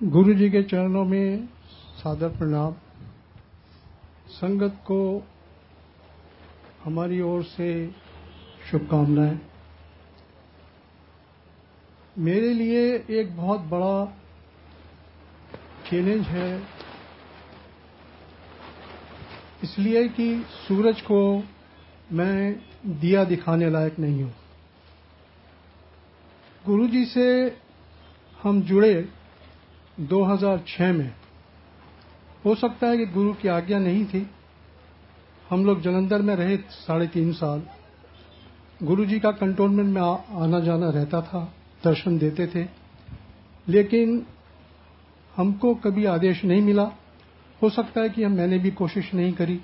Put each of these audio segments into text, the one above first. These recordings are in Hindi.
गुरु जी के चरणों में सादर प्रणाम। संगत को हमारी ओर से शुभकामनाएं। मेरे लिए एक बहुत बड़ा चैलेंज है, इसलिए कि सूरज को मैं दिया दिखाने लायक नहीं हूं। गुरु जी से हम जुड़े 2006 में। हो सकता है कि गुरु की आज्ञा नहीं थी। हम लोग जालंधर में रहे 3.5 साल। गुरु जी का कंटोनमेंट में आना जाना रहता था, दर्शन देते थे, लेकिन हमको कभी आदेश नहीं मिला। हो सकता है कि मैंने भी कोशिश नहीं करी।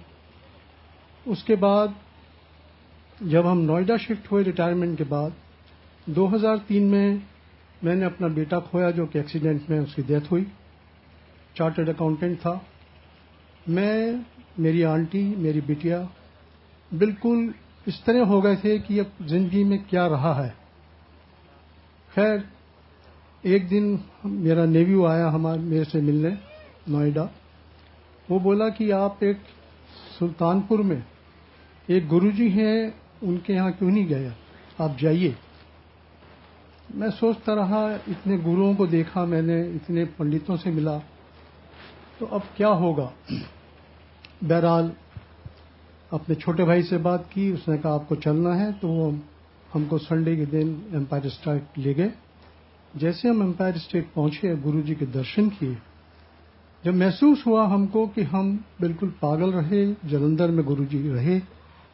उसके बाद जब हम नोएडा शिफ्ट हुए रिटायरमेंट के बाद 2003 में मैंने अपना बेटा खोया, जो कि एक्सीडेंट में उसकी डेथ हुई। चार्टर्ड अकाउंटेंट था। मैं, मेरी आंटी, मेरी बिटिया बिल्कुल इस तरह हो गए थे कि अब जिंदगी में क्या रहा है। खैर, एक दिन मेरा नेव्यू आया मेरे से मिलने नोएडा। वो बोला कि आप एक सुल्तानपुर में एक गुरुजी हैं, उनके यहाँ क्यों नहीं गए, आप जाइए। मैं सोचता रहा, इतने गुरुओं को देखा मैंने, इतने पंडितों से मिला, तो अब क्या होगा। बहरहाल अपने छोटे भाई से बात की, उसने कहा आपको चलना है, तो वो हमको संडे के दिन एम्पायर स्टेट ले गए। जैसे हम एम्पायर स्टेट पहुंचे, गुरु जी के दर्शन किए, जब महसूस हुआ हमको कि हम बिल्कुल पागल रहे। जालंधर में गुरु जी रहे,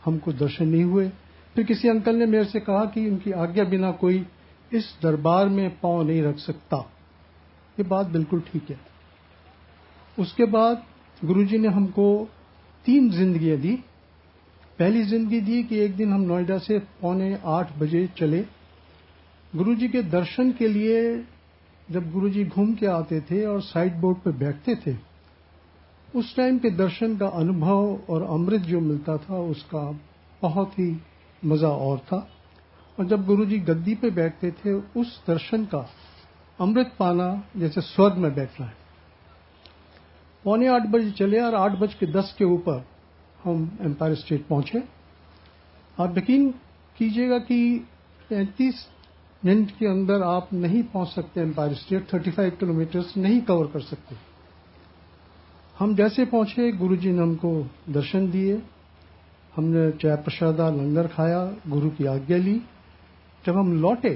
हमको दर्शन नहीं हुए। फिर किसी अंकल ने मेरे से कहा कि उनकी आज्ञा बिना कोई इस दरबार में पांव नहीं रख सकता। ये बात बिल्कुल ठीक है। उसके बाद गुरुजी ने हमको 3 जिंदगियां दी। पहली जिंदगी दी कि एक दिन हम नोएडा से 7:45 बजे चले। गुरुजी के दर्शन के लिए जब गुरुजी घूम के आते थे और साइड बोर्ड पर बैठते थे, उस टाइम के दर्शन का अनुभव और अमृत जो मिलता था, उसका बहुत ही मजा और था। और जब गुरुजी गद्दी पे बैठते थे, उस दर्शन का अमृत पाना जैसे स्वर्ग में बैठना है। 7:45 बजे चले और 8:10 के ऊपर हम एम्पायर स्टेट पहुंचे। आप यकीन कीजिएगा कि 35 मिनट के अंदर आप नहीं पहुंच सकते एम्पायर स्टेट। 35 किलोमीटर नहीं कवर कर सकते। हम जैसे पहुंचे, गुरुजी ने हमको दर्शन दिए। हमने चाय प्रसादा लंगर खाया, गुरु की आज्ञा ली। जब हम लौटे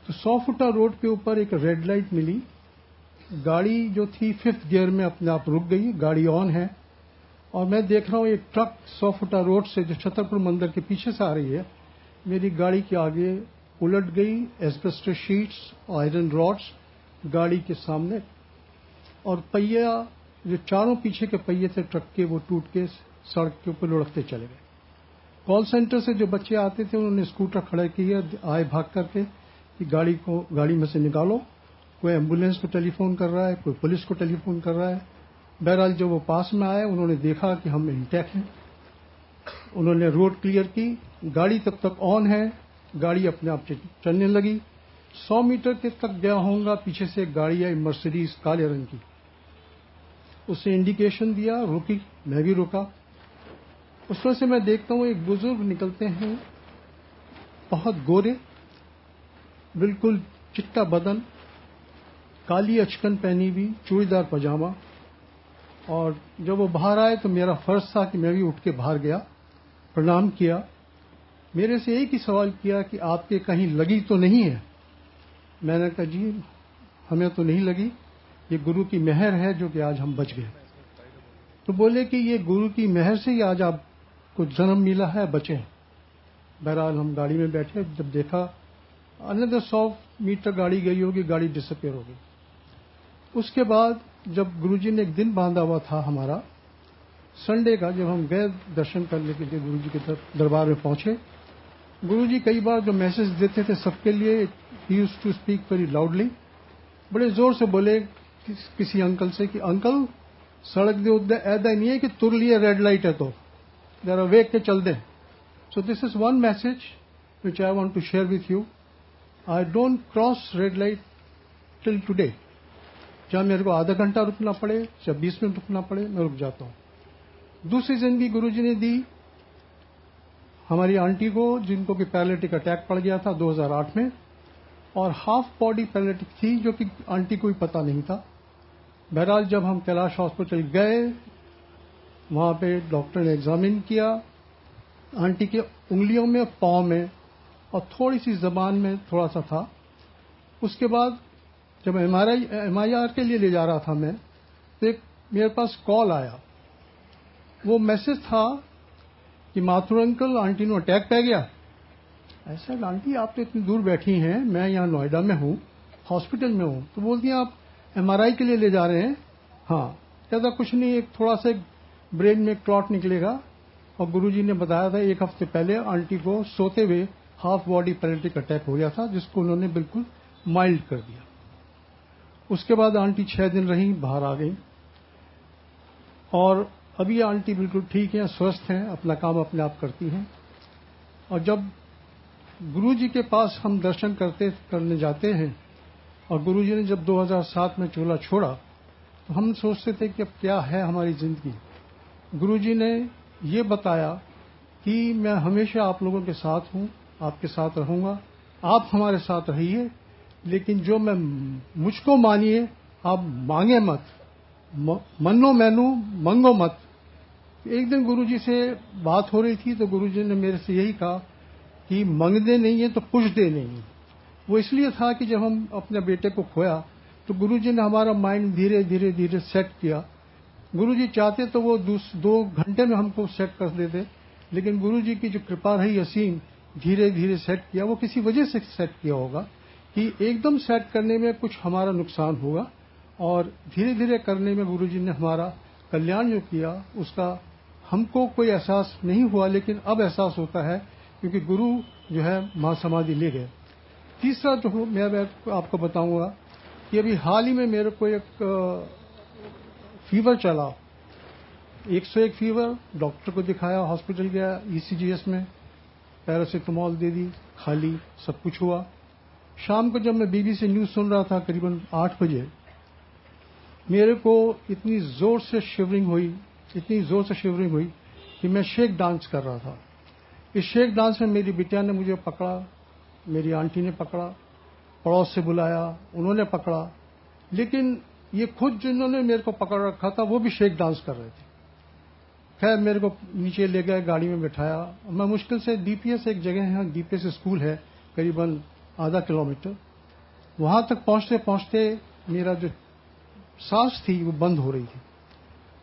तो 100 फुटा रोड के ऊपर एक रेड लाइट मिली। गाड़ी जो थी 5th गियर में अपने आप रुक गई। गाड़ी ऑन है और मैं देख रहा हूं एक ट्रक 100 फुटा रोड से, जो छतरपुर मंदिर के पीछे से आ रही है, मेरी गाड़ी के आगे उलट गई। एस्बेस्टस शीट्स, आयरन रॉड्स गाड़ी के सामने, और पहिया जो चारों पीछे के पहिए थे ट्रक के, वो टूट के सड़क के ऊपर लुढ़कते चले गए। कॉल सेंटर से जो बच्चे आते थे, उन्होंने स्कूटर खड़े किए, आए भाग करके कि गाड़ी में से निकालो। कोई एम्बुलेंस को टेलीफोन कर रहा है, कोई पुलिस को टेलीफोन कर रहा है। बहरहाल जब वो पास में आए, उन्होंने देखा कि हम इंटैक्ट हैं। उन्होंने रोड क्लियर की। गाड़ी तब तक ऑन है, गाड़ी अपने आप चलने लगी। 100 मीटर के तक गया होऊंगा, पीछे से एक गाड़ी आई, मर्सिडीज काले रंग की। उससे इंडिकेशन दिया, रुकी, मैं भी रुका। उसमें से मैं देखता हूं एक बुजुर्ग निकलते हैं, बहुत गोरे, बिल्कुल चिट्टा बदन, काली अचकन पहनी हुई, चूड़ीदार पजामा। और जब वो बाहर आए तो मेरा फर्ज था कि मैं भी उठ के बाहर गया, प्रणाम किया। मेरे से एक ही सवाल किया कि आपके कहीं लगी तो नहीं है। मैंने कहा जी हमें तो नहीं लगी, ये गुरु की मेहर है जो कि आज हम बच गए। तो बोले कि ये गुरु की मेहर से ही आज आपको जन्म मिला है, बचे हैं। बहरहाल हम गाड़ी में बैठे, जब देखा अनदर 100 मीटर गाड़ी गई होगी, गाड़ी डिसअपियर हो गई। उसके बाद जब गुरुजी ने एक दिन बांधा हुआ था हमारा, संडे का, जब हम गए दर्शन करने के लिए गुरुजी के दरबार में पहुंचे, गुरुजी कई बार जो मैसेज देते थे सबके लिए, he used to speak very loudly. बड़े जोर से बोले किसी अंकल से कि अंकल, सड़क दे उद्दे ऐदा नहीं है कि तुर लिए रेड लाइट है तो जरा वेग के चल दें। So this is one message which I want to share with you. I don't cross red light till today, चाहे मेरे को आधा घंटा रुकना पड़े, चाहे 20 मिनट रुकना पड़े, मैं रुक जाता हूं। दूसरी जिंदगी गुरुजी ने दी हमारी आंटी को, जिनको कि पैरालिटिक अटैक पड़ गया था 2008 में, और हाफ बॉडी पैरालिटिक थी, जो कि आंटी को भी पता नहीं था। बहरहाल जब हम कैलाश हॉस्पिटल गए, वहां पे डॉक्टर ने एग्जामिन किया, आंटी के उंगलियों में, पांव में और थोड़ी सी जबान में थोड़ा सा था। उसके बाद जब MRI के लिए ले जा रहा था मैं, तो एक मेरे पास कॉल आया। वो मैसेज था कि माथुर अंकल, आंटी ने अटैक पै गया। ऐसा, आंटी आप तो इतनी दूर बैठी हैं, मैं यहाँ नोएडा में हूँ, हॉस्पिटल में हूँ। तो बोलती हैं आप MRI के लिए ले जा रहे हैं? हाँ। कहता कुछ नहीं, एक थोड़ा सा ब्रेन में क्लॉट निकलेगा। और गुरुजी ने बताया था 1 हफ्ते पहले आंटी को सोते हुए हाफ बॉडी पैरालिटिक अटैक हो गया था, जिसको उन्होंने बिल्कुल माइल्ड कर दिया। उसके बाद आंटी 6 दिन रही, बाहर आ गई, और अभी आंटी बिल्कुल ठीक है, स्वस्थ हैं, अपना काम अपने आप करती हैं। और जब गुरुजी के पास हम दर्शन करने जाते हैं, और गुरुजी ने जब 2007 में चोला छोड़ा, तो हम सोचते थे कि अब क्या है हमारी जिंदगी। गुरुजी ने ये बताया कि मैं हमेशा आप लोगों के साथ हूं, आपके साथ रहूंगा, आप हमारे साथ रहिए, लेकिन जो मैं मुझको मानिए, आप मांगे मत, मन्नो मैनू मंगो मत। एक दिन गुरुजी से बात हो रही थी, तो गुरुजी ने मेरे से यही कहा कि मंगदे नहीं है तो पुछदे नहीं है। वो इसलिए था कि जब हम अपने बेटे को खोया, तो गुरुजी ने हमारा माइंड धीरे धीरे धीरे सेट किया। गुरुजी चाहते तो वो 2 घंटे में हमको सेट कर देते, लेकिन गुरुजी की जो कृपा रही असीम, धीरे धीरे सेट किया। वो किसी वजह से सेट किया होगा कि एकदम सेट करने में कुछ हमारा नुकसान होगा, और धीरे धीरे करने में गुरुजी ने हमारा कल्याण जो किया, उसका हमको कोई एहसास नहीं हुआ, लेकिन अब एहसास होता है, क्योंकि गुरु जो है महासमाधि ले गए। तीसरा जो मैं आपको बताऊंगा कि अभी हाल ही में मेरे को एक फीवर चला, 101 फीवर। डॉक्टर को दिखाया, हॉस्पिटल गया, ECGS में पैरासिटामोल दे दी, खाली, सब कुछ हुआ। शाम को जब मैं BBC न्यूज सुन रहा था करीबन 8 बजे, मेरे को इतनी जोर से शिवरिंग हुई कि मैं शेक डांस कर रहा था। इस शेक डांस में मेरी बिटिया ने मुझे पकड़ा, मेरी आंटी ने पकड़ा, पड़ोस से बुलाया, उन्होंने पकड़ा, लेकिन ये खुद जिन्होंने मेरे को पकड़ रखा था वो भी शेक डांस कर रहे थे। खैर मेरे को नीचे ले गए, गाड़ी में बिठाया। मैं मुश्किल से DPS एक जगह है, DPS स्कूल है करीबन आधा किलोमीटर, वहां तक पहुंचते पहुंचते मेरा जो सांस थी वो बंद हो रही थी।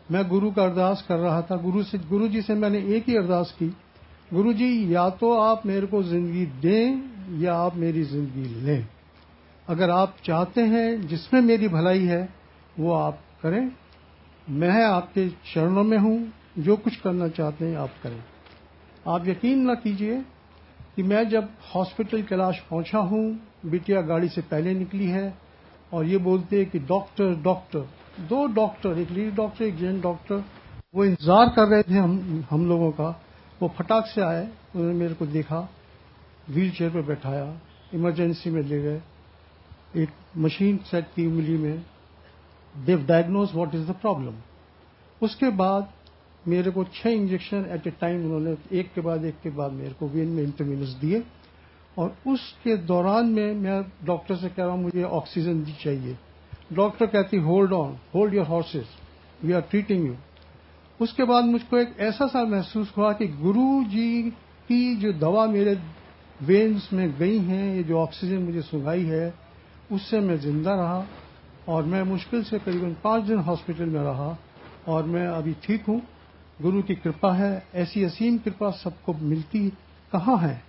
मैं गुरु का अरदास कर रहा था। गुरु जी से मैंने एक ही अरदास की, गुरु जी या तो आप मेरे को जिंदगी दें या आप मेरी जिंदगी लें। अगर आप चाहते हैं जिसमें मेरी भलाई है वो आप करें, मैं आपके चरणों में हूं, जो कुछ करना चाहते हैं आप करें। आप यकीन न कीजिए कि मैं जब हॉस्पिटल कैलाश पहुंचा हूं, बिटिया गाड़ी से पहले निकली है और ये बोलते हैं कि डॉक्टर डॉक्टर, 2 डॉक्टर, एक लेडी डॉक्टर, एक जेंट डॉक्टर, वो इंतजार कर रहे थे हम लोगों का। वो फटाक से आए, उन्होंने मेरे को देखा, व्हील चेयर पर बैठाया, इमरजेंसी में ले गए, एक मशीन सेट की उंगली में, देव diagnose what is the problem. उसके बाद मेरे को 6 इंजेक्शन एट ए टाइम उन्होंने एक के बाद मेरे को वेन में इंटरवीनस दिए, और उसके दौरान में मैं डॉक्टर से कह रहा हूं मुझे ऑक्सीजन दी चाहिए। डॉक्टर कहती hold on, hold your horses, we are treating you. उसके बाद मुझको एक ऐसा सा महसूस हुआ कि गुरु जी की जो दवा मेरे वेन्स में गई हैं, ये जो ऑक्सीजन मुझे सुंघाई है, उससे मैं जिंदा रहा, और मैं मुश्किल से करीबन 5 दिन हॉस्पिटल में रहा, और मैं अभी ठीक हूं। गुरु की कृपा है, ऐसी असीम कृपा सबको मिलती कहाँ है।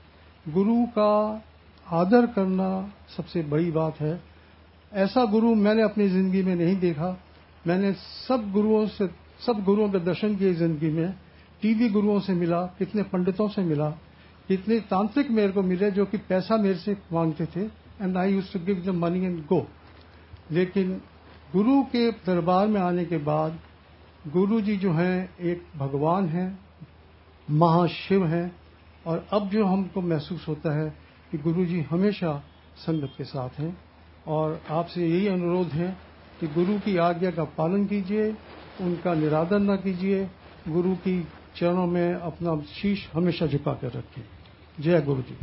गुरु का आदर करना सबसे बड़ी बात है। ऐसा गुरु मैंने अपनी जिंदगी में नहीं देखा। मैंने सब गुरुओं के दर्शन किए जिंदगी में, टीवी गुरुओं से मिला, कितने पंडितों से मिला, कितने तांत्रिक मेरे को मिले जो कि पैसा मेरे से मांगते थे, and I used to give them money and go. लेकिन गुरु के दरबार में आने के बाद गुरु जी जो हैं एक भगवान हैं, महाशिव हैं, और अब जो हमको महसूस होता है कि गुरु जी हमेशा संगत के साथ हैं, और आपसे यही अनुरोध है कि गुरु की आज्ञा का पालन कीजिए, उनका निरादर न कीजिए, गुरु की चरणों में अपना शीश हमेशा झुका कर रखिए। जय गुरु जी।